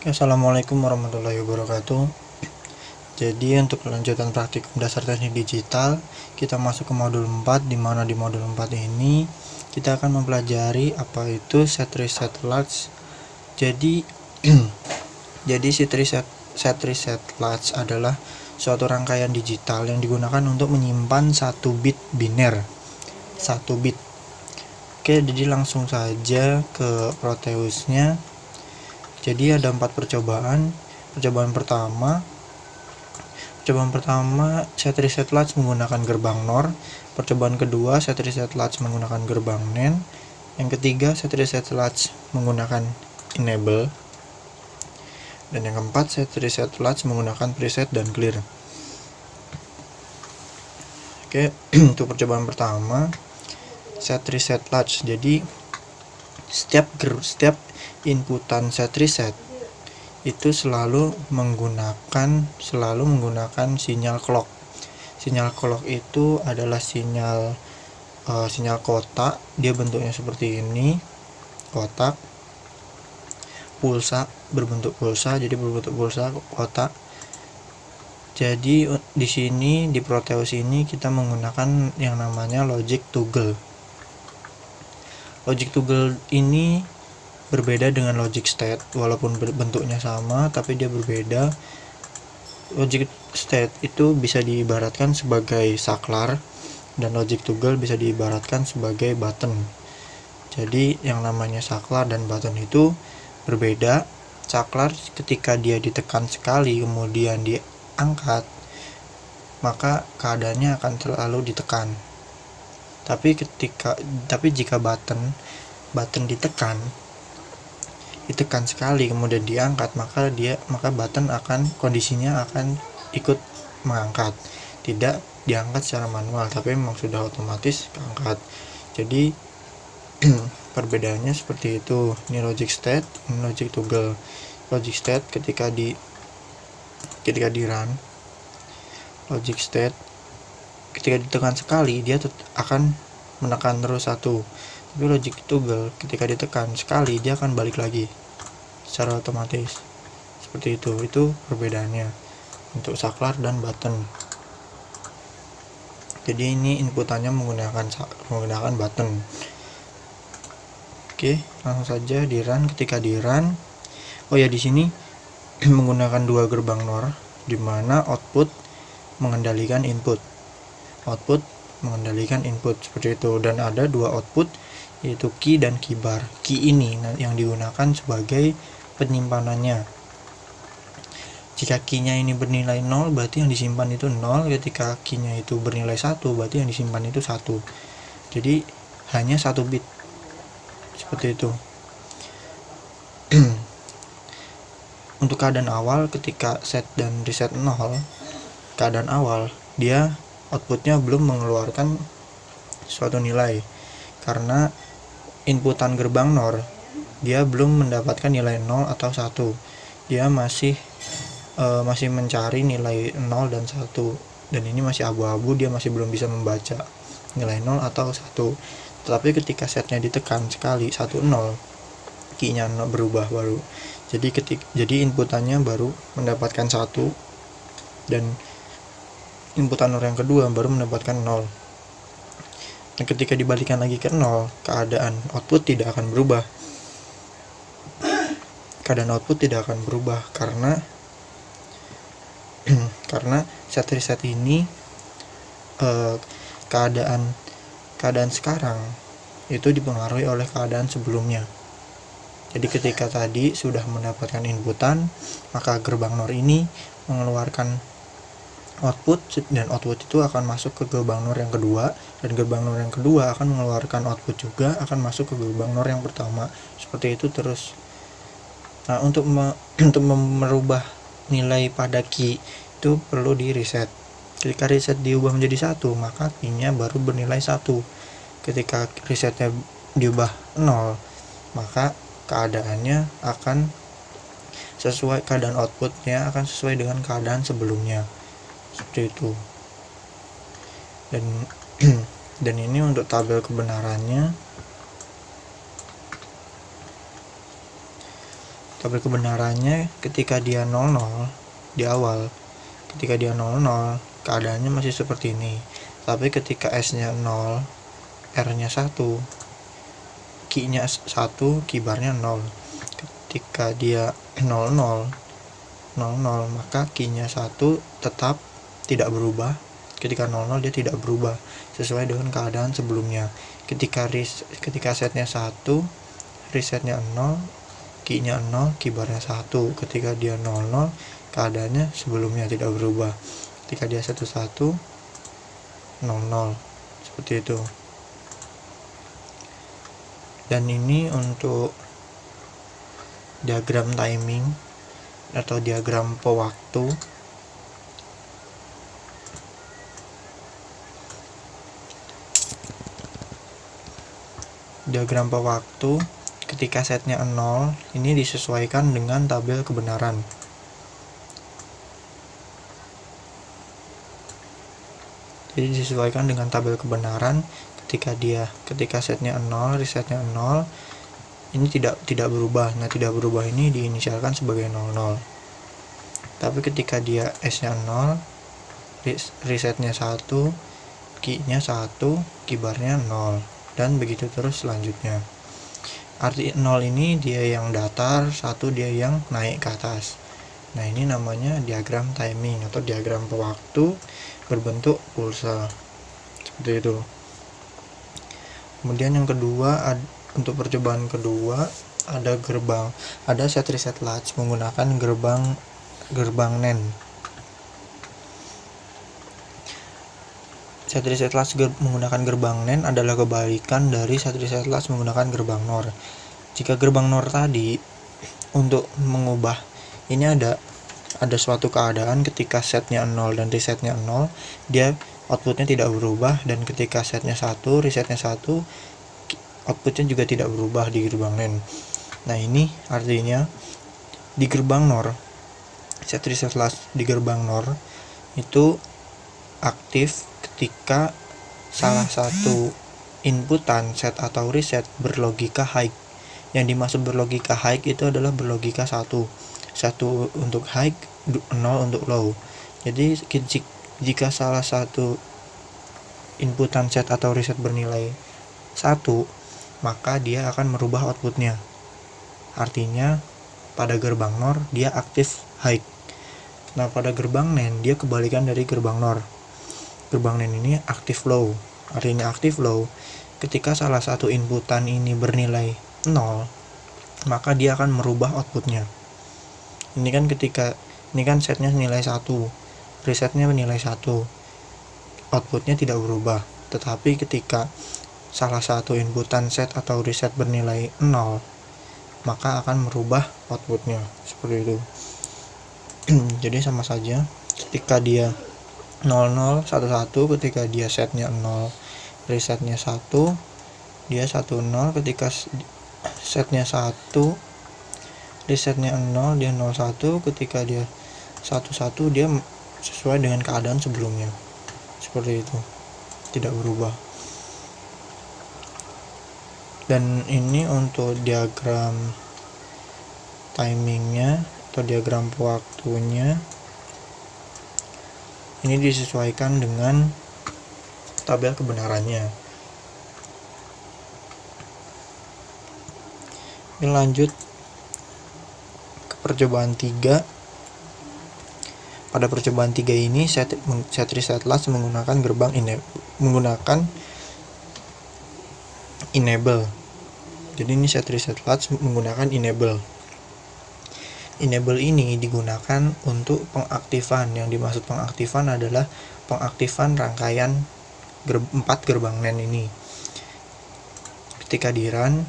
Assalamualaikum warahmatullahi wabarakatuh. Jadi untuk kelanjutan praktikum dasar teknik digital, kita masuk ke modul 4, di mana di modul 4 ini kita akan mempelajari apa itu set reset latch. Jadi set reset latch adalah suatu rangkaian digital yang digunakan untuk menyimpan 1 bit biner. 1 bit. Oke, jadi langsung saja ke Proteusnya. Jadi ada 4 percobaan. Percobaan pertama set reset latch menggunakan gerbang NOR. Percobaan kedua set reset latch menggunakan gerbang NAND. Yang ketiga set reset latch menggunakan enable. Dan yang keempat set reset latch menggunakan preset dan clear. Oke, untuk percobaan pertama set reset latch. Jadi setiap inputan set reset itu selalu menggunakan sinyal clock. Sinyal clock itu adalah sinyal kotak. Dia bentuknya seperti ini, kotak, pulsa, berbentuk pulsa, kotak. Jadi di sini di Proteus ini kita menggunakan yang namanya logic toggle. Logic toggle ini berbeda dengan logic state, walaupun bentuknya sama tapi dia berbeda. Logic state itu bisa diibaratkan sebagai saklar dan logic toggle bisa diibaratkan sebagai button. Jadi yang namanya saklar dan button itu berbeda. Saklar ketika dia ditekan sekali kemudian diangkat, maka keadaannya akan selalu ditekan. Tapi jika button ditekan sekali kemudian diangkat, maka button kondisinya akan ikut mengangkat, tidak diangkat secara manual tapi memang sudah otomatis diangkat. Jadi perbedaannya seperti itu. Ini logic state, ini logic toggle. Logic state ketika di run, logic state ketika ditekan sekali dia akan menekan terus 1. Tapi logic toggle ketika ditekan sekali dia akan balik lagi secara otomatis. Seperti itu perbedaannya untuk saklar dan button. Jadi ini inputannya menggunakan button. Oke, langsung saja di run. Ketika di run, di sini menggunakan 2 gerbang NOR, di mana output mengendalikan input seperti itu, dan ada 2 output yaitu key dan key bar. Key ini yang digunakan sebagai penyimpanannya. Jika key-nya ini bernilai 0 berarti yang disimpan itu 0, ketika key-nya itu bernilai 1 berarti yang disimpan itu 1. Jadi hanya 1 bit. Seperti itu. Untuk keadaan awal ketika set dan reset 0, keadaan awal dia outputnya belum mengeluarkan suatu nilai karena inputan gerbang NOR dia belum mendapatkan nilai 0 atau 1. Dia masih mencari nilai 0 dan 1, dan ini masih abu-abu, dia masih belum bisa membaca nilai 0 atau 1. Tetapi ketika setnya ditekan sekali 1 0, key-nya berubah baru. Jadi inputannya baru mendapatkan 1 dan inputan NOR yang kedua baru mendapatkan 0. Dan ketika dibalikan lagi ke 0, keadaan output tidak akan berubah. Karena set reset ini keadaan sekarang itu dipengaruhi oleh keadaan sebelumnya. Jadi ketika tadi sudah mendapatkan inputan, maka gerbang NOR ini mengeluarkan output, dan output itu akan masuk ke gerbang NOR yang kedua, dan gerbang NOR yang kedua akan mengeluarkan output juga akan masuk ke gerbang NOR yang pertama. Seperti itu terus. Nah, untuk merubah nilai pada key itu perlu di reset. Ketika reset diubah menjadi 1, maka key-nya baru bernilai 1. Ketika resetnya diubah 0, maka keadaannya akan sesuai, keadaan outputnya akan sesuai dengan keadaan sebelumnya. Seperti itu. Dan ini untuk tabel kebenarannya. Tabel kebenarannya ketika dia 00 di awal, ketika dia 00 keadaannya masih seperti ini. Tapi ketika S-nya 0, R-nya 1, Q-nya 1, Q-barnya 0. Ketika dia 00, maka Q-nya 1 tetap tidak berubah. Ketika 00 dia tidak berubah sesuai dengan keadaan sebelumnya. Ketika setnya 1, resetnya 0, Q-nya 0, Q-barnya 1. Ketika dia 00, keadaannya sebelumnya tidak berubah. Ketika dia 11, 00, seperti itu. Dan ini untuk diagram timing atau diagram pewaktu. Diagram pewaktu ketika setnya 0 ini disesuaikan dengan tabel kebenaran. Jadi disesuaikan dengan tabel kebenaran ketika setnya 0, resetnya 0, ini tidak berubah. Nah, tidak berubah ini diinisialkan sebagai 00. Tapi ketika dia S-nya 0, resetnya 1, Q-nya 1, Q-barnya 0, dan begitu terus selanjutnya. Arti 0 ini dia yang datar, 1 dia yang naik ke atas. Nah, ini namanya diagram timing atau diagram pewaktu berbentuk pulsa. Seperti itu. Kemudian yang kedua, untuk percobaan kedua ada set reset latch menggunakan gerbang NAND. Set reset latch menggunakan gerbang NAND adalah kebalikan dari set reset latch menggunakan gerbang NOR. Jika gerbang NOR tadi untuk mengubah ini ada suatu keadaan ketika setnya 0 dan resetnya 0, dia outputnya tidak berubah, dan ketika setnya 1, resetnya 1, outputnya juga tidak berubah di gerbang NAND. Nah, ini artinya di gerbang NOR, set reset latch di gerbang NOR itu aktif ketika salah satu inputan set atau reset berlogika high. Yang dimaksud berlogika high itu adalah berlogika 1 untuk high, 0 untuk low. Jadi jika salah satu inputan set atau reset bernilai 1, maka dia akan merubah outputnya. Artinya pada gerbang NOR dia aktif high. Nah, pada gerbang NAND dia kebalikan dari gerbang NOR. Gerbang NAND ini aktif low. Artinya aktif low ketika salah satu inputan ini bernilai 0, maka dia akan merubah outputnya. Ini kan setnya nilai 1, resetnya nilai 1, outputnya tidak berubah. Tetapi ketika salah satu inputan set atau reset bernilai 0, maka akan merubah outputnya. Seperti itu. Jadi sama saja ketika dia 00, 11, ketika dia setnya 0, resetnya 1, dia 10. Ketika setnya 1, resetnya 0, dia 01. Ketika dia 11, dia sesuai dengan keadaan sebelumnya. Seperti itu, tidak berubah. Dan ini untuk diagram timingnya atau diagram waktunya, ini disesuaikan dengan tabel kebenarannya. Ini lanjut ke percobaan 3. Pada percobaan 3 ini set reset latch menggunakan enable. Jadi ini set reset latch menggunakan enable. Enable ini digunakan untuk pengaktifan. Yang dimaksud pengaktifan adalah pengaktifan rangkaian 4 gerbang NAND ini. Ketika di run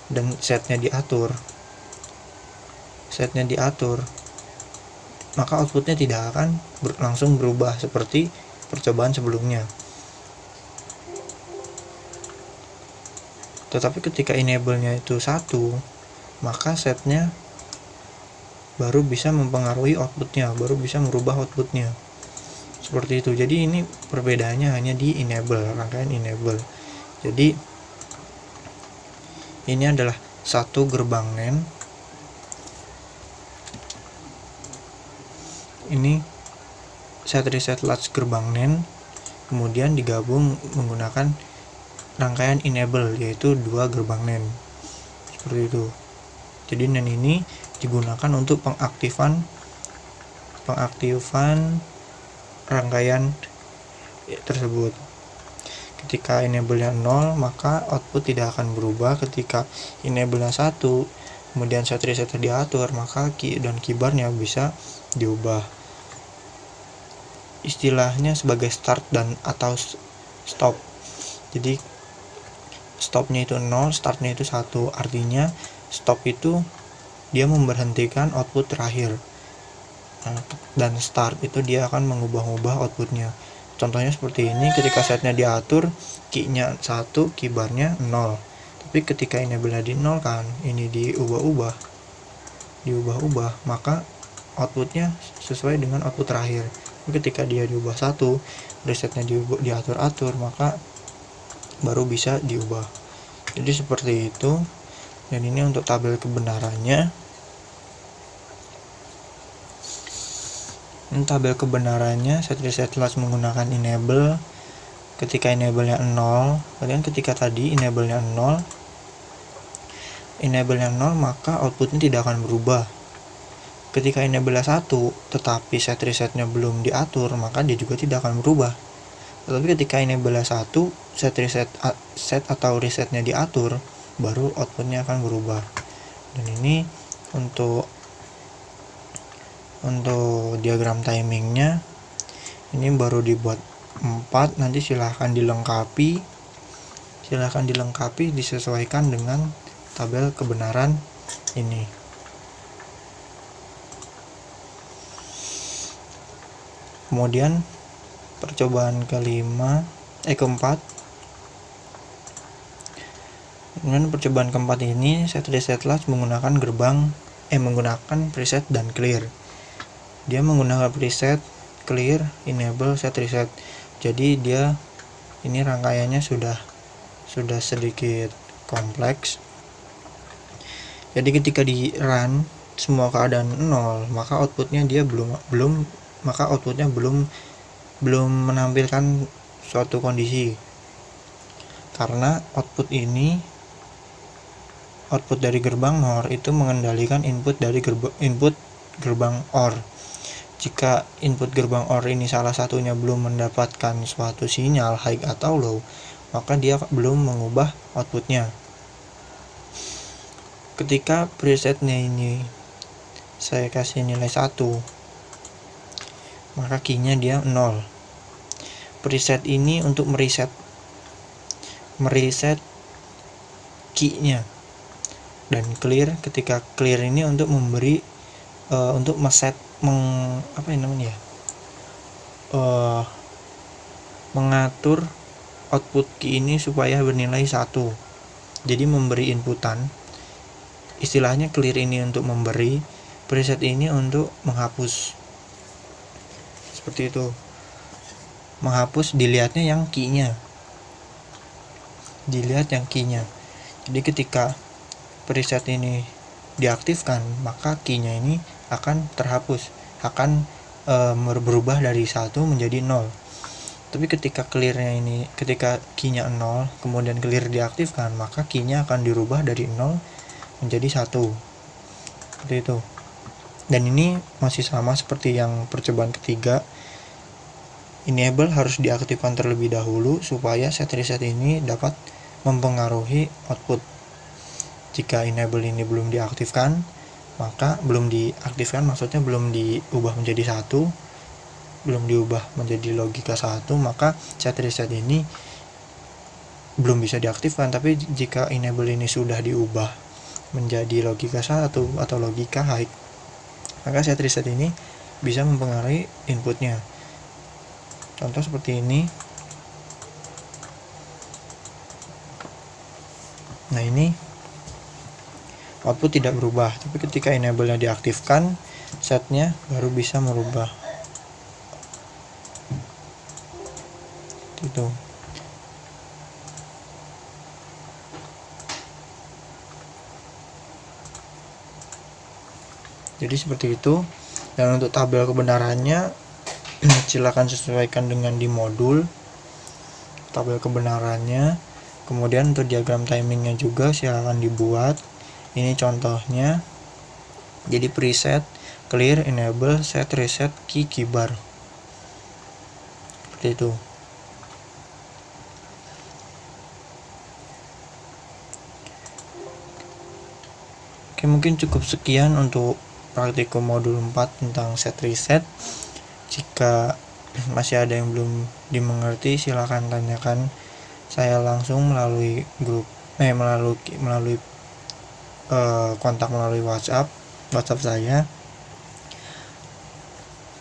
dan setnya diatur, maka outputnya tidak akan langsung berubah seperti percobaan sebelumnya. Tetapi ketika enable-nya itu 1, maka setnya baru bisa mempengaruhi outputnya, baru bisa merubah outputnya. Seperti itu. Jadi ini perbedaannya hanya di enable, rangkaian enable. Jadi ini adalah satu gerbang NAND ini set reset latch gerbang NAND, kemudian digabung menggunakan rangkaian enable, yaitu 2 gerbang NAND. Seperti itu. Jadi NAND ini digunakan untuk pengaktifan rangkaian tersebut. Ketika enable-nya 0, maka output tidak akan berubah. Ketika enable-nya 1, kemudian set reset diatur, maka key dan keybarnya bisa diubah. Istilahnya sebagai start dan atau stop. Jadi stopnya itu 0, startnya itu 1. Artinya stop itu dia memberhentikan output terakhir, dan start itu dia akan mengubah-ubah outputnya. Contohnya seperti ini, ketika setnya diatur, key-nya 1, keybarnya 0. Tapi ketika enable-nya di 0 kan, ini diubah-ubah, maka outputnya sesuai dengan output terakhir. Ketika dia diubah 1, resetnya diatur-atur, maka baru bisa diubah. Jadi seperti itu. Dan ini untuk tabel kebenarannya. Ini tabel kebenarannya, set reset latch menggunakan enable. Ketika enable-nya 0, kemudian ketika tadi enable-nya 0, maka outputnya tidak akan berubah. Ketika enable-nya 1, tetapi set resetnya belum diatur, maka dia juga tidak akan berubah. Tetapi ketika enable-nya 1, set atau resetnya diatur, baru outputnya akan berubah. Dan ini untuk diagram timingnya ini baru dibuat 4. Nanti silahkan dilengkapi disesuaikan dengan tabel kebenaran ini. Kemudian percobaan keempat. Kemudian percobaan keempat ini set reset latch menggunakan menggunakan preset dan clear. Dia menggunakan preset, clear, enable, set reset. Jadi dia ini rangkaiannya sudah sedikit kompleks. Jadi ketika di run semua keadaan 0, maka outputnya belum menampilkan suatu kondisi. Karena output dari gerbang NOR itu mengendalikan input dari gerbang OR. Jika input gerbang OR ini salah satunya belum mendapatkan suatu sinyal high atau low, maka dia belum mengubah outputnya. Ketika presetnya ini saya kasih nilai 1, maka key-nya dia 0. Preset ini untuk mereset key-nya. Dan clear, ketika clear ini untuk memberi untuk mengatur output key ini supaya bernilai 1. Jadi memberi inputan. Istilahnya clear ini untuk memberi, preset ini untuk menghapus. Seperti itu. Menghapus, dilihatnya yang key-nya. Jadi ketika preset ini diaktifkan, maka key-nya ini akan terhapus, akan berubah dari 1 menjadi 0. Tapi ketika key-nya 0, kemudian clear diaktifkan, maka key-nya akan dirubah dari 0 menjadi 1. Seperti itu. Dan ini masih sama seperti yang percobaan ketiga. Enable harus diaktifkan terlebih dahulu supaya set reset ini dapat mempengaruhi output. Jika enable ini belum diaktifkan, maksudnya belum diubah menjadi 1, belum diubah menjadi logika 1, maka set reset ini belum bisa diaktifkan. Tapi jika enable ini sudah diubah menjadi logika 1 atau logika high, maka set reset ini bisa mempengaruhi inputnya. Contoh seperti ini. Nah, ini output tidak berubah, tapi ketika enable-nya diaktifkan, setnya baru bisa merubah. Itu. Jadi seperti itu. Dan untuk tabel kebenarannya silakan sesuaikan dengan di modul tabel kebenarannya. Kemudian untuk diagram timingnya juga silakan dibuat. Ini contohnya. Jadi preset, clear, enable, set, reset, keybar. Seperti itu. Oke, mungkin cukup sekian untuk praktikum modul 4 tentang set reset. Jika masih ada yang belum dimengerti, silakan tanyakan saya langsung melalui grup melalui kontak melalui WhatsApp saya.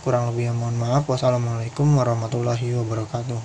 Kurang lebihnya mohon maaf. Wassalamualaikum warahmatullahi wabarakatuh.